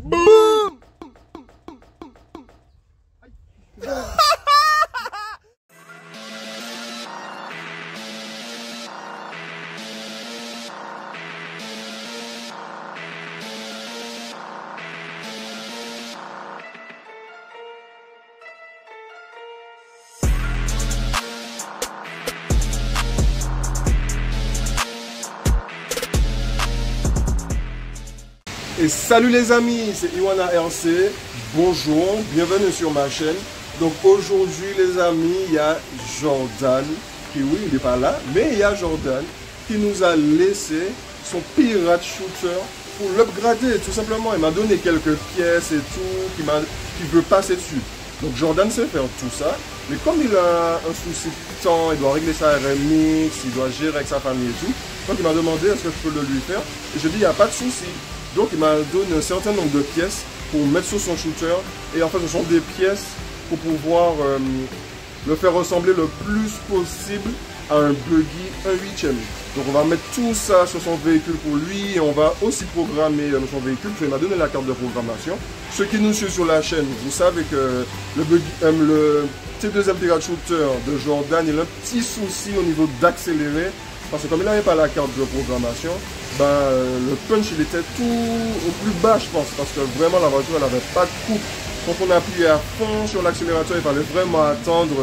Boum! Et salut les amis, c'est Iwana RC, bonjour, bienvenue sur ma chaîne. Donc aujourd'hui les amis, il y a Jordan, qui oui, il n'est pas là, mais il y a Jordan qui nous a laissé son pirate shooter pour l'upgrader tout simplement. Il m'a donné quelques pièces et tout, qui veut passer dessus. Donc Jordan sait faire tout ça, mais comme il a un souci de temps, il doit régler sa RMX, il doit gérer avec sa famille et tout, donc il m'a demandé est-ce que je peux le lui faire, et je dis il n'y a pas de souci. Donc il m'a donné un certain nombre de pièces pour mettre sur son shooter. Et en fait ce sont des pièces pour pouvoir le faire ressembler le plus possible à un buggy 1/8e. Donc on va mettre tout ça sur son véhicule pour lui. Et on va aussi programmer son véhicule. Il m'a donné la carte de programmation. Ceux qui nous suivent sur la chaîne, vous savez que le T2M Pirate Shooter de Jordan, il a un petit souci au niveau d'accélérer. Parce que comme il n'avait pas la carte de programmation, le punch il était tout au plus bas je pense. Parce que vraiment la voiture elle n'avait pas de coupe. Quand on appuyait à fond sur l'accélérateur, il fallait vraiment attendre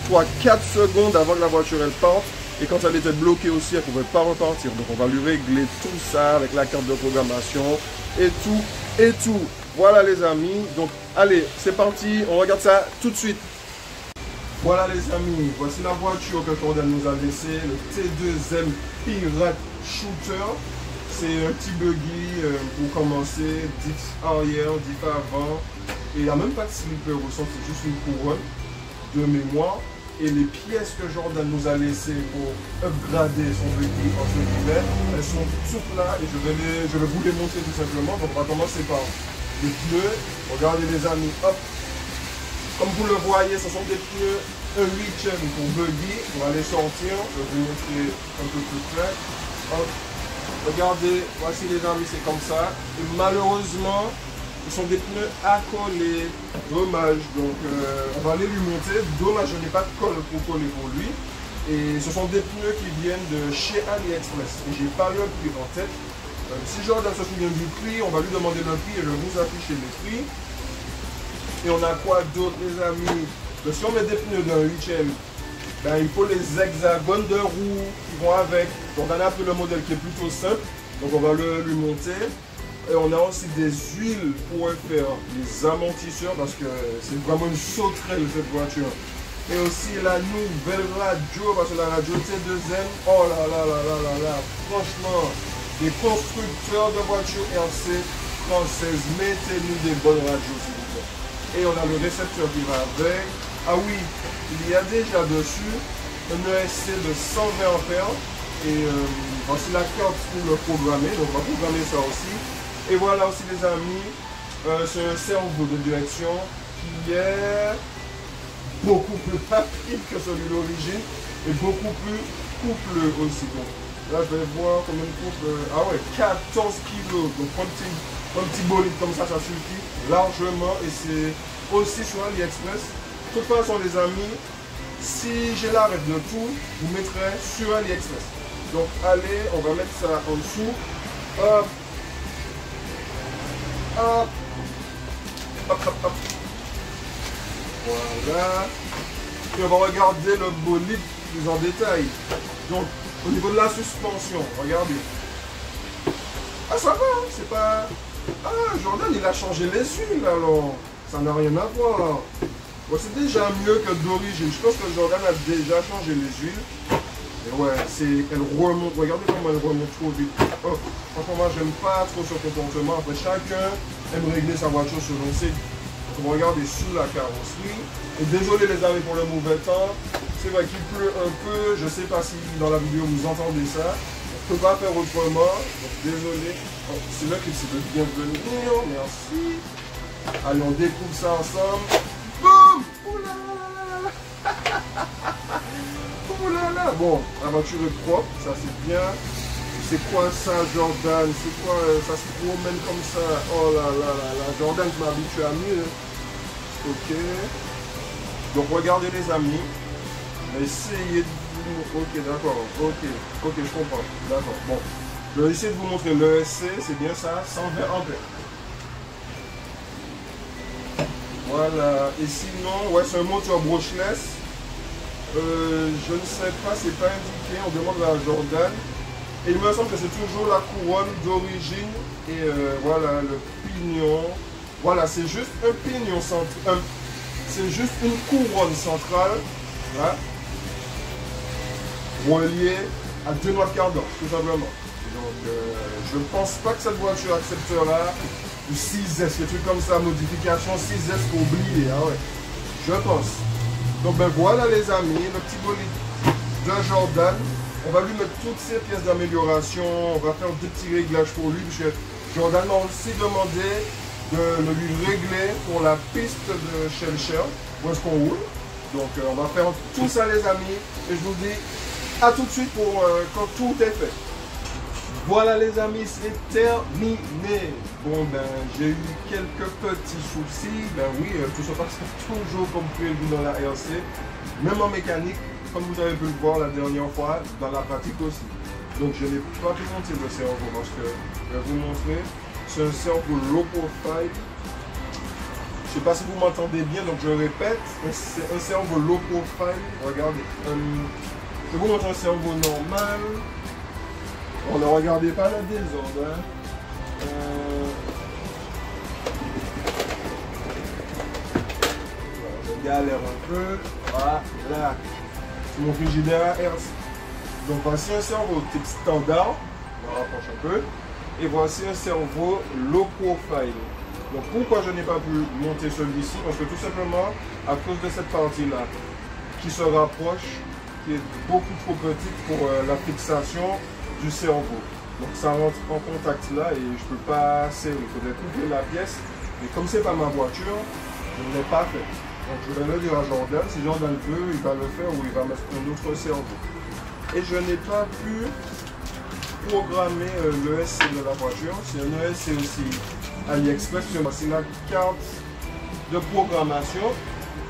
3-4 secondes avant que la voiture elle parte. Et quand elle était bloquée aussi, elle ne pouvait pas repartir. Donc on va lui régler tout ça avec la carte de programmation et tout et tout. Voilà les amis. Donc allez, c'est parti, on regarde ça tout de suite. Voilà les amis, voici la voiture que Jordan nous a laissée, le T2M Pirate Shooter. C'est un petit buggy pour commencer, diff arrière, diff avant. Et il n'y a même pas de slipper au centre, c'est juste une couronne de mémoire. Et les pièces que Jordan nous a laissées pour upgrader son buggy, entre guillemets, elles sont toutes là et je vais vous les montrer tout simplement. Donc on va commencer par les pneus. Regardez les amis, hop. Comme vous le voyez, ce sont des pneus 1/8e pour buggy. On va les sortir. Je vais vous montrer un peu plus près. Hop. Regardez, voici les amis, c'est comme ça. Et malheureusement, ce sont des pneus accolés. Dommage. Donc, on va aller lui monter. Dommage, je n'ai pas de colle pour coller pour lui. Et ce sont des pneus qui viennent de chez AliExpress. Et je n'ai pas le prix en tête. Si Jordan se souvient du prix, on va lui demander le prix et je vais vous afficher les prix. Et on a quoi d'autre les amis? Si on met des pneus d'un 8e, il faut les hexagones de roues qui vont avec. Donc on a pris le modèle qui est plutôt simple. Donc on va lui monter. Et on a aussi des huiles pour faire les amortisseurs parce que c'est vraiment une sauterelle cette voiture. Et aussi la nouvelle radio, parce que la radio T2M, oh là là là là là là, franchement, des constructeurs de voitures RC françaises, mettez-nous des bonnes radios s'il vous plaît. Et on a le récepteur qui va avec. Ah oui, il y a déjà dessus un ESC de 120 ampères. Et voici la carte pour le programmer. Donc on va programmer ça aussi. Et voilà aussi les amis, c'est un cerveau de direction qui est beaucoup plus rapide que celui d'origine. Et beaucoup plus coupleux aussi. Donc là je vais voir combien de couple. Ah ouais, 14 kg. Donc un petit bolide comme ça suffit largement. Et c'est aussi sur AliExpress. De toute façon les amis, si j'ai l'arrêt de tout, vous mettrez sur AliExpress. Donc allez, on va mettre ça en dessous. Hop. Hop. Hop, hop, hop. Voilà. Et on va regarder le bolide plus en détail. Donc au niveau de la suspension, regardez. Ah ça va, hein, c'est pas... Ah, Jordan il a changé les huiles alors. Ça n'a rien à voir. Bon, c'est déjà mieux que d'origine. Je pense que Jordan a déjà changé les huiles. Et ouais, elle remonte. Regardez comment elle remonte trop vite. Oh, franchement, moi, j'aime pas trop ce comportement. Après, chacun aime régler sa voiture selon ses. Donc, on va regarder sous la carrosserie. Et désolé les amis pour le mauvais temps. C'est vrai qu'il pleut un peu. Je sais pas si dans la vidéo vous entendez ça. On ne peut pas faire autrement. Donc, désolé. Oh, c'est là que c'est de bienvenue. Merci. Allez, on découvre ça ensemble. Boum! Oulala! Oulala! Bon, la voiture est propre, ça c'est bien. C'est quoi ça, Jordan? C'est quoi ça se promène comme ça? Oh là là là là. Jordan, je m'habitue à mieux. Ok. Donc regardez les amis. Essayez de vous... Ok, d'accord. Ok, je comprends. D'accord. Bon. Je vais essayer de vous montrer le SC. C'est bien ça. 120 ampères. Voilà. Et sinon, ouais, c'est un moteur brushless. Je ne sais pas, c'est pas indiqué. On demande à Jordan. Et il me semble que c'est toujours la couronne d'origine. Et voilà, le pignon. Voilà, c'est juste un pignon central. C'est juste une couronne centrale. Là, reliée à 2 noix de cardan, tout simplement. Donc, je ne pense pas que cette voiture acceptera du 6S, des trucs comme ça, modification 6S pour oublier. Ah ouais, je pense. Donc, ben voilà les amis, le petit bolide de Jordan. On va lui mettre toutes ces pièces d'amélioration. On va faire des petits réglages pour lui. Parce que Jordan m'a aussi demandé de lui régler pour la piste de Shell, où est-ce qu'on roule. Donc on va faire tout ça les amis. Et je vous dis à tout de suite pour quand tout est fait. Voilà les amis, c'est terminé. Bon ben j'ai eu quelques petits soucis. Ben oui, tout se passe toujours comme prévu dans la RC. Même en mécanique. Comme vous avez pu le voir la dernière fois, dans la pratique aussi. Donc je n'ai pas pu monter le cerveau parce que je vais vous montrer. C'est un cerveau low profile. Je ne sais pas si vous m'entendez bien, donc je répète. C'est un cerveau low profile. Regardez. Je vais vous montrer un cerveau normal. On ne regardez pas la désordre. Hein. Je galère un peu. Voilà. Mon frigidaire RC. Donc voici un cerveau type standard, on rapproche un peu, et voici un cerveau low profile. Donc pourquoi je n'ai pas pu monter celui-ci? Parce que tout simplement, à cause de cette partie-là, qui se rapproche, qui est beaucoup trop petite pour la fixation du cerveau. Donc ça rentre en contact là et je ne peux pas serrer. Il faudrait couper la pièce. Mais comme c'est pas ma voiture, je ne l'ai pas fait. Donc je vais le dire à Jordan, si Jordan veut, il va le faire ou il va mettre un autre cerveau. Et je n'ai pas pu programmer le ESC de la voiture. C'est un ESC aussi AliExpress. C'est la carte de programmation.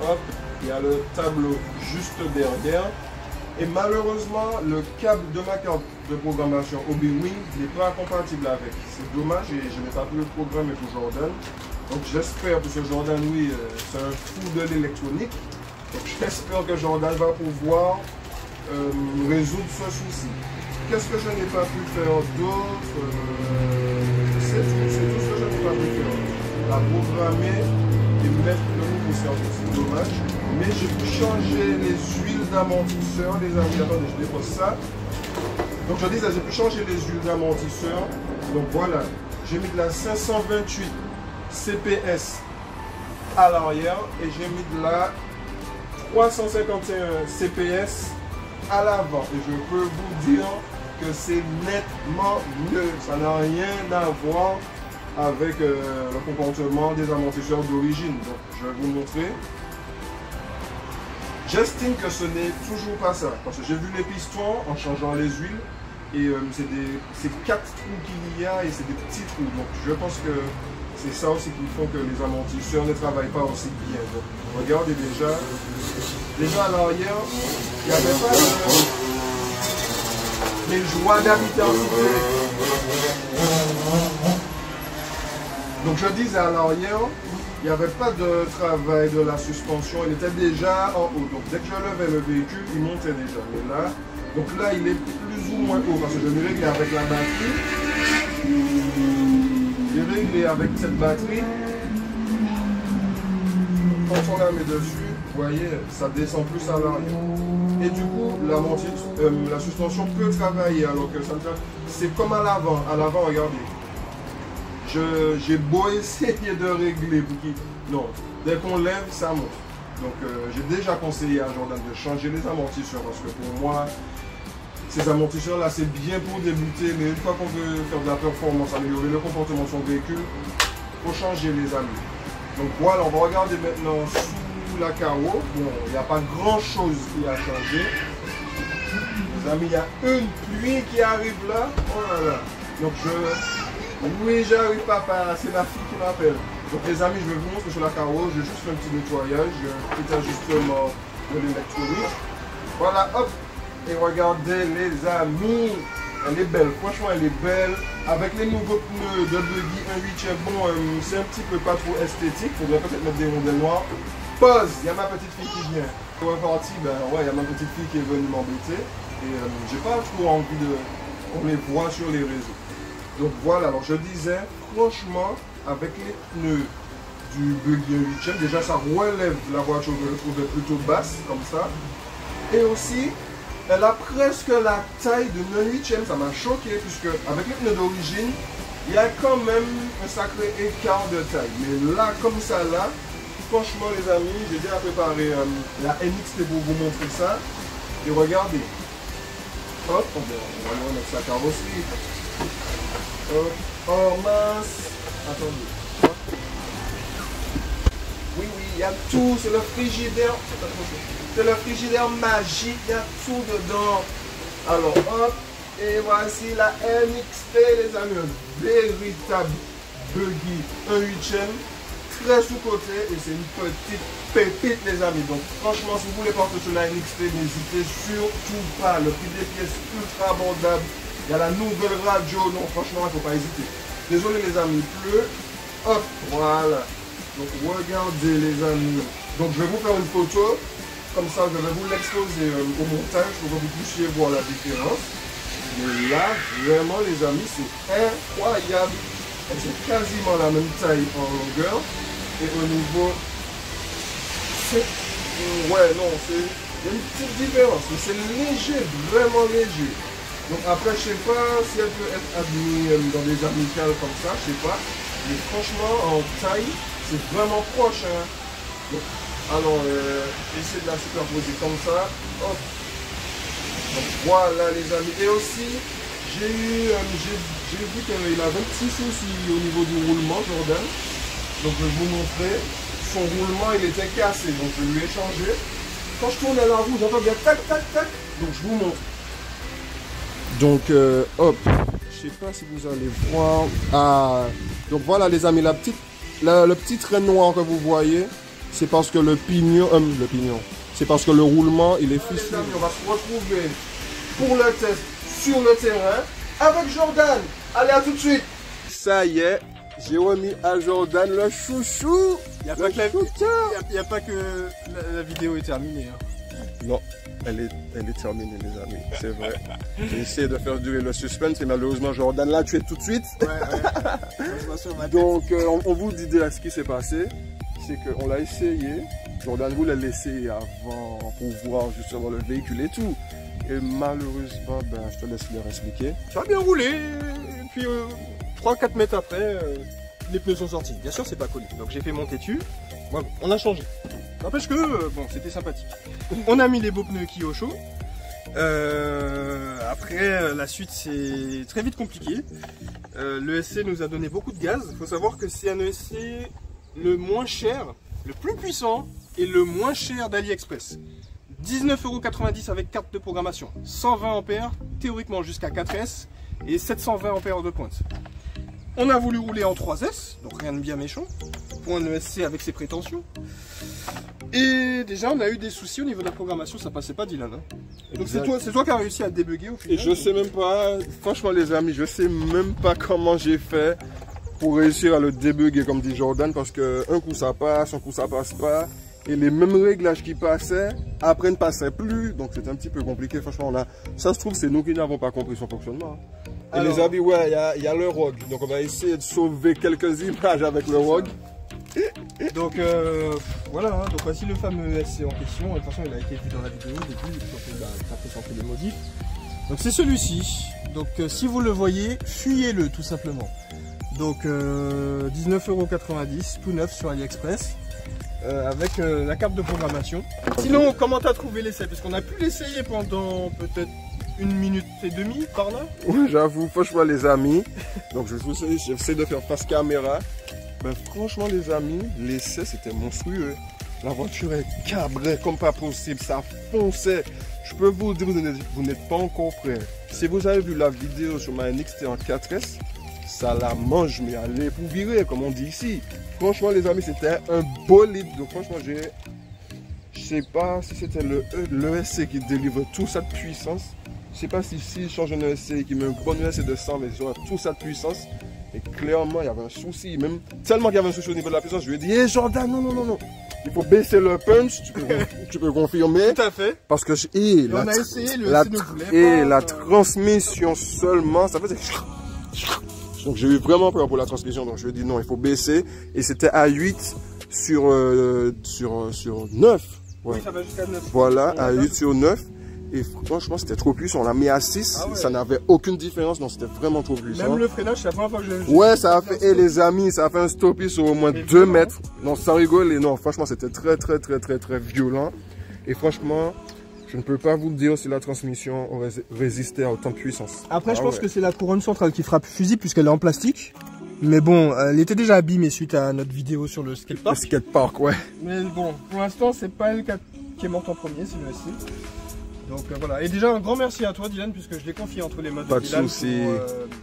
Hop, il y a le tableau juste derrière. Et malheureusement, le câble de ma carte de programmation ObiWing n'est pas compatible avec. C'est dommage et je n'ai pas pu le programmer pour Jordan. Donc j'espère, parce que Jordan, oui, c'est un fou de l'électronique. Donc j'espère que Jordan va pouvoir résoudre ce souci. Qu'est-ce que je n'ai pas pu faire d'autre? C'est tout ce que je n'ai pas pu faire. À programmer et mettre le nouveau cerveau, c'est dommage. Mais j'ai pu changer les huiles d'amortisseur, les amis. Attendez, je dépose ça. Donc je disais, j'ai pu changer les huiles d'amortisseur. Donc voilà, j'ai mis de la 528 CPS à l'arrière et j'ai mis de la 351 CPS à l'avant. Et je peux vous dire que c'est nettement mieux. Ça n'a rien à voir avec le comportement des amortisseurs d'origine. Donc je vais vous montrer. J'estime que ce n'est toujours pas ça. Parce que j'ai vu les pistons en changeant les huiles. Et c'est 4 trous qu'il y a et c'est des petits trous. Donc je pense que c'est ça aussi qui font que les amortisseurs ne travaillent pas aussi bien. Donc, regardez déjà à l'arrière, il n'y avait pas les joies d'habitabilité. Donc je disais à l'arrière, il n'y avait pas de travail de la suspension, il était déjà en haut. Donc dès que je levais le véhicule, il montait déjà. Mais là, donc là, il est plus ou moins haut parce que je l'ai réglé avec la batterie. J'ai réglé avec cette batterie. Quand on la met dessus, vous voyez, ça descend plus à l'arrière. Et du coup, la suspension peut travailler alors que ça c'est comme à l'avant. À l'avant, regardez. J'ai beau essayer de régler pour qu'il... Non, dès qu'on lève, ça monte. Donc j'ai déjà conseillé à Jordan de changer les amortisseurs parce que pour moi, ces amortisseurs là c'est bien pour débuter, mais une fois qu'on veut faire de la performance, améliorer le comportement de son véhicule, il faut changer les amis. Donc voilà, on va regarder maintenant sous la carreau. Bon, il n'y a pas grand chose qui a changé. Les amis, il y a une pluie qui arrive là. Oh là là. Donc oui, j'arrive papa, c'est ma fille qui m'appelle. Donc les amis, je vais vous montrer sur la carreau, je vais juste faire un petit nettoyage, un petit ajustement de l'électronique. Voilà, hop. Et regardez les amis, elle est belle, franchement elle est belle. Avec les nouveaux pneus de buggy 1/8, bon, c'est un petit peu pas trop esthétique, faudrait peut-être mettre des rondelles noires. Pause, il y a ma petite fille qui vient. Pour un parti, ben ouais, il y a ma petite fille qui est venue m'embêter. Et j'ai pas trop envie qu'on les voit sur les réseaux. Donc voilà, alors je disais, franchement, avec les pneus du buggy 1/8, déjà ça relève la voiture, je le trouvais plutôt basse, comme ça. Et aussi, elle a presque la taille de 1/8, ça m'a choqué, puisque avec les pneus d'origine, il y a quand même un sacré écart de taille. Mais là, comme ça, là, franchement les amis, j'ai déjà préparé la NXT pour vous montrer ça. Et regardez. Hop, on va mettre sa carrosserie. Hop, oh mince. Attendez. Hop. Oui, il y a tout, c'est le frigidaire. C'est le frigidaire magique, il y a tout dedans. Alors hop, et voici la NXT les amis, un véritable buggy 1/8, très sous-côté et c'est une petite pépite les amis. Donc franchement, si vous voulez porter sur la NXT, n'hésitez surtout pas. Le prix des pièces ultra abordable. Il y a la nouvelle radio, non franchement, il ne faut pas hésiter. Désolé les amis, il pleut. Hop, voilà. Donc regardez les amis. Donc je vais vous faire une photo. Comme ça, je vais vous l'exposer au montage pour que vous puissiez voir la différence. Mais là, vraiment les amis, c'est incroyable. C'est quasiment la même taille en longueur. Et au niveau... Ouais, non, il y a une petite différence. Mais c'est léger, vraiment léger. Donc après, je sais pas si elle peut être admise dans des amicales comme ça, je sais pas. Mais franchement, en taille, c'est vraiment proche. Hein. Donc, alors, essayez de la superposer comme ça. Hop. Donc voilà les amis. Et aussi, j'ai vu qu'il avait un petit souci au niveau du roulement, Jordan. Donc je vais vous montrer. Son roulement, il était cassé. Donc je lui ai changé. Quand je tourne à la roue, j'entends bien tac, tac, tac. Donc je vous montre. Donc hop. Je sais pas si vous allez voir. Ah. Donc voilà les amis, le petit trait noir que vous voyez. C'est parce que le pignon, c'est parce que le roulement, il est ficelé. On va se retrouver pour le test sur le terrain avec Jordan. Allez, à tout de suite. Ça y est, j'ai remis à Jordan le chouchou. Il n'y a, pas que la vidéo est terminée. Hein. Non, elle est terminée les amis, c'est vrai. J'ai essayé de faire durer le suspense et malheureusement Jordan l'a tué tout de suite. Ouais. Donc on vous dit déjà ce qui s'est passé. C'est qu'on l'a essayé, Jordan voulait l'essayer avant pour voir justement le véhicule et tout. Et malheureusement, ben, je te laisse leur expliquer. Ça a bien roulé, et puis 3-4 mètres après, les pneus sont sortis. Bien sûr, c'est pas collé. Donc j'ai fait monter dessus, bon, on a changé. N'empêche que, bon, c'était sympathique. On a mis les beaux pneus Kyosho. Après, la suite, c'est très vite compliqué. L'ESC nous a donné beaucoup de gaz. Il faut savoir que c'est un ESC... le moins cher, le plus puissant et le moins cher d'AliExpress. 19,90 € avec carte de programmation, 120 ampères, théoriquement jusqu'à 4S et 720 ampères de pointe. On a voulu rouler en 3S, donc rien de bien méchant, pour un ESC avec ses prétentions. Et déjà on a eu des soucis au niveau de la programmation, ça passait pas Dylan. Hein. Donc c'est toi qui as réussi à débugger au final. Et je sais même pas, franchement les amis, je sais même pas comment j'ai fait pour réussir à le débugger comme dit Jordan, parce que un coup ça passe, un coup ça passe pas, et les mêmes réglages qui passaient, après ne passaient plus, donc c'est un petit peu compliqué, franchement ça se trouve c'est nous qui n'avons pas compris son fonctionnement. Et alors, les amis, ouais, il y a le ROG, donc on va essayer de sauver quelques images avec le ROG. Donc voilà, hein, donc voici le fameux ESC en question, de toute façon il a été vu dans la vidéo au début, après on fait les modifs. Donc c'est celui-ci, donc si vous le voyez, fuyez-le tout simplement. Donc 19,90 € tout neuf sur AliExpress avec la carte de programmation. Sinon, comment t'as trouvé l'essai? Parce qu'on a pu l'essayer pendant peut-être 1 minute et demie par là. Oui, j'avoue, franchement les amis. Donc j'essaie de faire face caméra. Ben, franchement les amis, l'essai c'était monstrueux. La voiture est cabrée comme pas possible, ça fonçait. Je peux vous dire, vous n'êtes pas encore prêt. Si vous avez vu la vidéo sur ma NX en 4S, ça la mange, mais elle est pour virer, comme on dit ici. Franchement, les amis, c'était un bolide. Donc, franchement, je sais pas si c'était le ESC qui délivre toute cette puissance. Je sais pas si je change un ESC qui met un bon ESC de 100, mais il aura toute cette puissance. Et clairement, il y avait un souci. Même tellement qu'il y avait un souci au niveau de la puissance, je lui ai dit, hé Jordan, non, non, non, non. Il faut baisser le punch, tu peux confirmer. Tout à fait. Parce que on a essayé, le ESC ne voulait pas. La transmission seulement, ça faisait... Donc j'ai eu vraiment peur pour la transmission, donc je lui ai dit non, il faut baisser. Et c'était à 8 sur 9. Ouais. Oui, ça va jusqu'à 9. Voilà, à 8 sur 9. Et franchement, c'était trop puissant. On l'a mis à 6, ah ouais. Ça n'avait aucune différence, donc c'était vraiment trop puissant. Même le freinage, c'est la première fois que je... Ouais, ça a fait, et les amis, ça a fait un stoppie sur au moins 2 mètres. Non, sans rigoler, non, franchement, c'était très violent. Et franchement, je ne peux pas vous dire si la transmission aurait résisté à autant de puissance. Après, je pense que c'est la couronne centrale qui frappe fusible puisqu'elle est en plastique. Mais bon, elle était déjà abîmée suite à notre vidéo sur le skatepark. Le skatepark, ouais. Mais bon, pour l'instant, c'est pas elle qui est morte en premier, c'est le SC. Donc voilà, et déjà un grand merci à toi Dylan, puisque je l'ai confié entre les mains de Dylan pour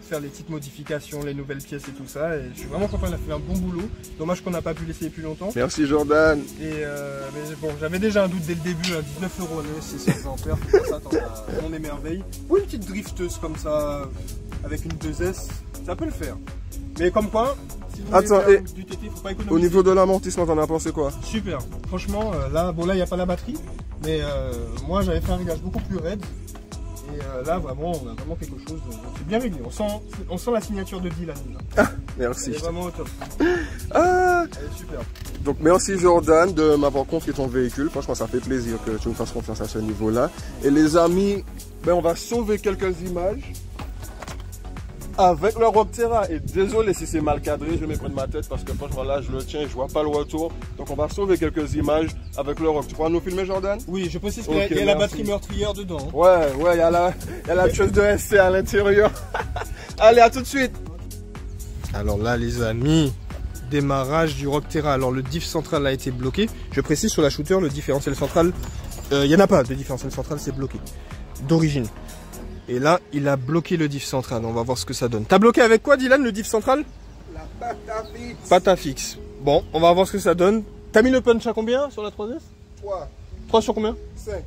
faire les petites modifications, les nouvelles pièces et tout ça. Et je suis vraiment content, il a fait un bon boulot. Dommage qu'on n'a pas pu l'essayer plus longtemps. Merci Jordan. Et mais bon, j'avais déjà un doute dès le début, à 19 € c'est 600 ampères, ça t'en on émerveille. Ou une petite drifteuse comme ça, avec une 2S, ça peut le faire. Mais comme quoi, si vous voulez faire du TT, faut pas économiser. Au niveau de l'amortissement, t'en as pensé quoi? Super, franchement, là, bon là il n'y a pas la batterie. Mais moi j'avais fait un réglage beaucoup plus raide et là vraiment on a vraiment quelque chose, c'est bien réglé, on sent la signature de Dylan là. Ah, merci. Elle est vraiment au top. Ah. Elle est super. Donc merci Jordan de m'avoir confié ton véhicule, franchement ça fait plaisir que tu me fasses confiance à ce niveau là. Et les amis, ben, on va sauver quelques images avec le Rockterra. Et désolé si c'est mal cadré, je vais me prendre ma tête parce que franchement là je le tiens, je vois pas le retour. Donc on va sauver quelques images avec le Rock. Tu pourras nous filmer Jordan? Oui, je précise qu'il y a la batterie meurtrière dedans. Ouais, il y a la chose de SC à l'intérieur. Allez, à tout de suite. Alors là les amis, démarrage du Rockterra. Alors le diff central a été bloqué. Je précise sur la shooter, le différentiel central, il n'y en a pas de différentiel central, c'est bloqué d'origine. Et là, il a bloqué le diff central. On va voir ce que ça donne. T'as bloqué avec quoi, Dylan, le diff central? La Patafix. Patafix. Bon, on va voir ce que ça donne. T'as mis le punch à combien sur la 3S? 3. 3 sur combien? 5.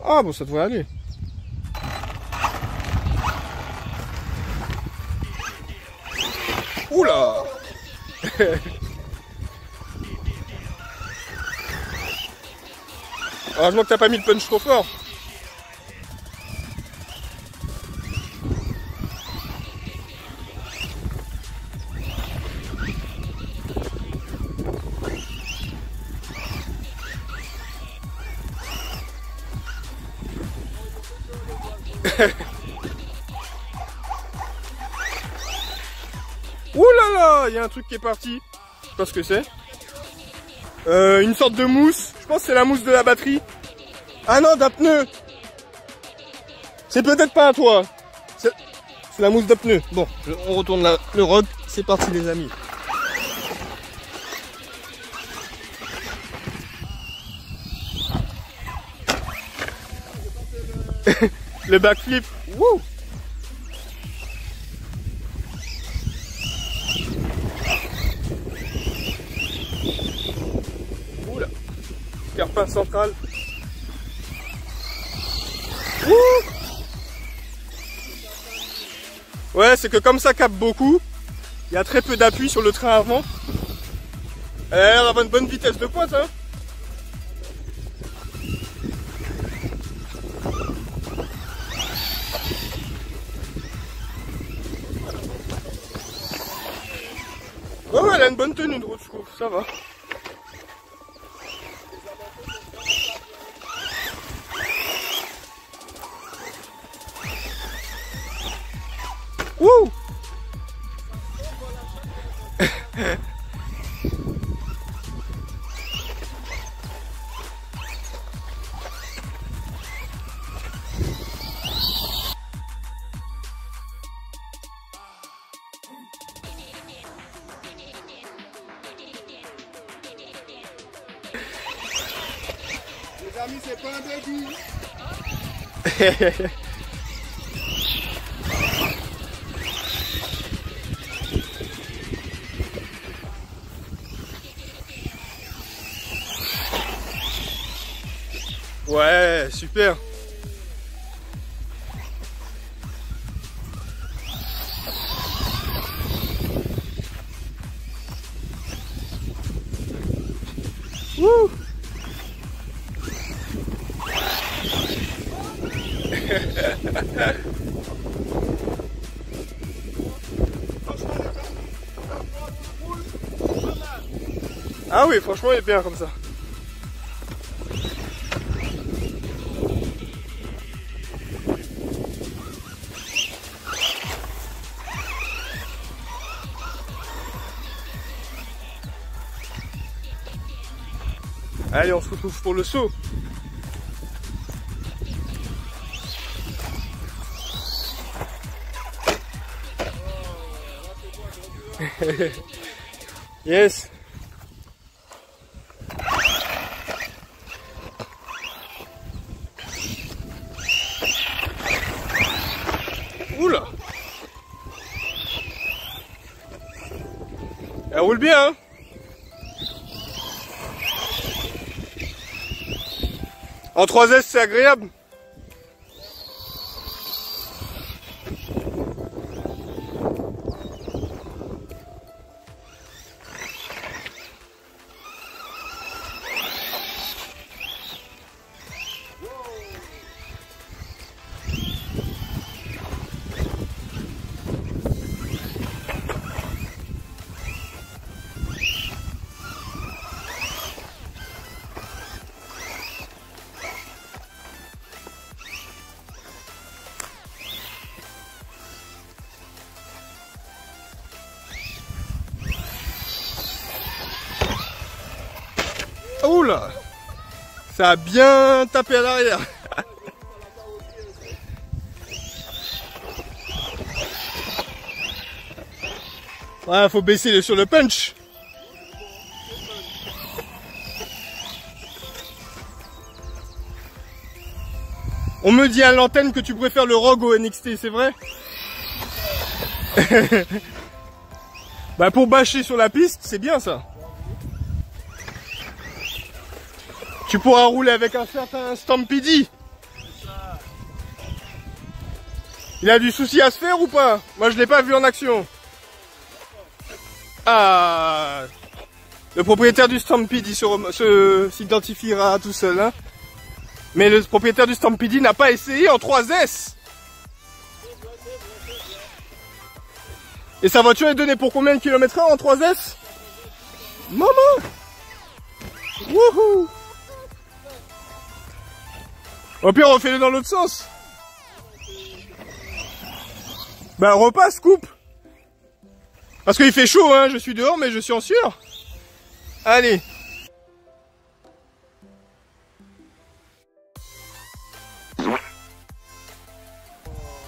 Ah, bon, ça devrait aller. Oula. Heureusement que t'as pas mis le punch trop fort. Ouh là là, il y a un truc qui est parti. Je sais pas ce que c'est. Une sorte de mousse. Je pense que c'est la mousse de la batterie. Ah non, d'un pneu. C'est peut-être pas à toi. C'est la mousse d'un pneu. Bon, on retourne le rock. C'est parti les amis. Le backflip. Wouh. Oula. Carpin central. Wouh. Ouais, c'est que comme ça capte beaucoup, il y a très peu d'appui sur le train avant. On a une bonne vitesse de pointe, hein. Ouais, elle a une bonne tenue de route, je trouve, ça va. Wouh. Les amis, c'est pas un baby. Ouais, super. Wouh. Ah oui, franchement, il est bien comme ça. Allez, on se retrouve pour le saut. Yes. Oula. Elle roule bien, hein. En 3S, c'est agréable. Oula, ça a bien tapé à l'arrière. Ouais, faut baisser sur le punch. On me dit à l'antenne que tu préfères le Rogue au NXT, c'est vrai? Bah pour bâcher sur la piste, c'est bien ça. Tu pourras rouler avec un certain Stampede. Il a du souci à se faire ou pas? Moi je l'ai pas vu en action. Ah, le propriétaire du Stampede s'identifiera tout seul, hein. Mais le propriétaire du Stampede n'a pas essayé en 3S. Et sa voiture est donnée pour combien de kilomètres heure en 3S? Maman! Wouhou! Au pire, on fait le dans l'autre sens. Bah, repasse, coupe. Parce qu'il fait chaud, hein. Je suis dehors, mais je suis en sueur. Allez.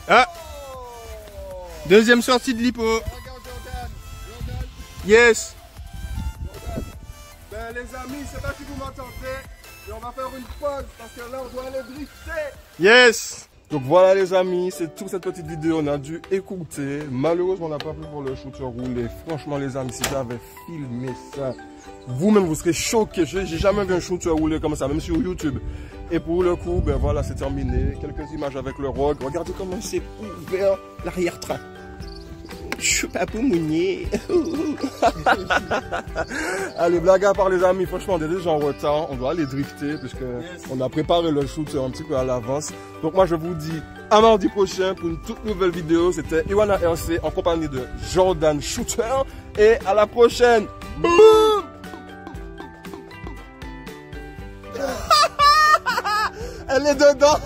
Ah. Deuxième sortie de l'hippo. Yes. Ben les amis, je sais pas si vous m'entendez, mais on va faire une pause parce que là on doit aller drifter. Yes. Donc voilà les amis, c'est toute cette petite vidéo, on a dû écouter. Malheureusement on n'a pas pu pour le shooter rouler. Franchement les amis, si j'avais filmé ça, vous-même vous serez choqués. J'ai jamais vu un shooter rouler comme ça, même sur YouTube. Et pour le coup, ben voilà, c'est terminé. Quelques images avec le Rogue. Regardez comment c'est ouvert l'arrière-train. Je suis pas pour mounier. Allez, blague à part les amis, franchement on est déjà en retard. On doit aller drifter puisque on a préparé le shooter un petit peu à l'avance. Donc moi je vous dis à mardi prochain pour une toute nouvelle vidéo. C'était Iwana RC en compagnie de Jordan Shooter. Et à la prochaine. Boum. Elle est dedans.